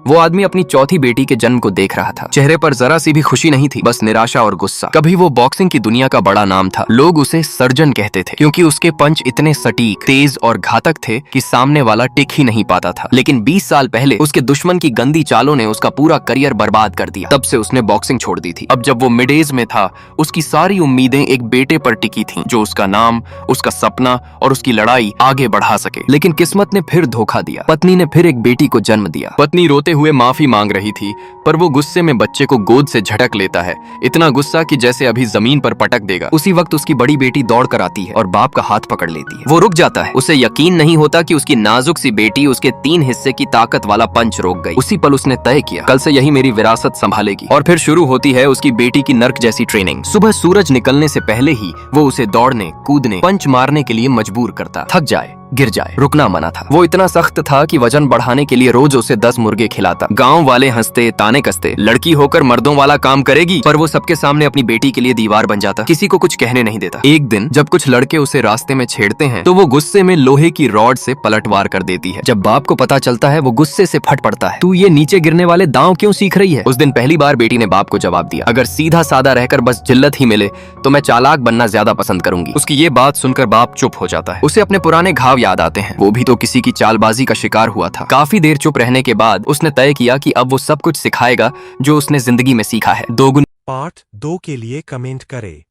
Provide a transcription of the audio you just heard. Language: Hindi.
वो आदमी अपनी चौथी बेटी के जन्म को देख रहा था। चेहरे पर जरा सी भी खुशी नहीं थी, बस निराशा और गुस्सा। कभी वो बॉक्सिंग की दुनिया का बड़ा नाम था। लोग उसे सर्जन कहते थे क्योंकि उसके पंच इतने सटीक, तेज और घातक थे कि सामने वाला टिक ही नहीं पाता था। लेकिन 20 साल पहले उसके दुश्मन की गंदी चालों ने उसका पूरा करियर बर्बाद कर दिया। तब से उसने बॉक्सिंग छोड़ दी थी। अब जब वो मिड एज में था, उसकी सारी उम्मीदें एक बेटे पर टिकी थीं, जो उसका नाम, उसका सपना और उसकी लड़ाई आगे बढ़ा सके। लेकिन किस्मत ने फिर धोखा दिया। पत्नी ने फिर एक बेटी को जन्म दिया। पत्नी रोते हुए माफी मांग रही थी, पर वो गुस्से में बच्चे को गोद से झटक लेता है, इतना गुस्सा कि जैसे अभी जमीन पर पटक देगा। उसी वक्त उसकी बड़ी बेटी दौड़ कर आती है और बाप का हाथ पकड़ लेती है। वो रुक जाता है। उसे यकीन नहीं होता कि उसकी नाजुक सी बेटी उसके 3 हिस्से की ताकत वाला पंच रोक गई। उसी पल उसने तय किया, कल से यही मेरी विरासत संभालेगी। और फिर शुरू होती है उसकी बेटी की नर्क जैसी ट्रेनिंग। सुबह सूरज निकलने से पहले ही वो उसे दौड़ने, कूदने, पंच मारने के लिए मजबूर करता। थक जाए, गिर जाए, रुकना मना था। वो इतना सख्त था कि वजन बढ़ाने के लिए रोज उसे 10 मुर्गे खिलाता। गांव वाले हंसते, ताने कसते, लड़की होकर मर्दों वाला काम करेगी। पर वो सबके सामने अपनी बेटी के लिए दीवार बन जाता, किसी को कुछ कहने नहीं देता। एक दिन जब कुछ लड़के उसे रास्ते में छेड़ते हैं तो वो गुस्से में लोहे की रॉड से पलटवार कर देती है। जब बाप को पता चलता है, वो गुस्से से फट पड़ता है। तू ये नीचे गिरने वाले दांव क्यों सीख रही है? उस दिन पहली बार बेटी ने बाप को जवाब दिया, अगर सीधा साधा रहकर बस जिल्लत ही मिले तो मैं चालाक बनना ज्यादा पसंद करूंगी। उसकी ये बात सुनकर बाप चुप हो जाता है। उसे अपने पुराने घाव याद आते हैं। वो भी तो किसी की चालबाजी का शिकार हुआ था। काफी देर चुप रहने के बाद उसने तय किया कि अब वो सब कुछ सिखाएगा जो उसने जिंदगी में सीखा है। पार्ट 2 के लिए कमेंट करें।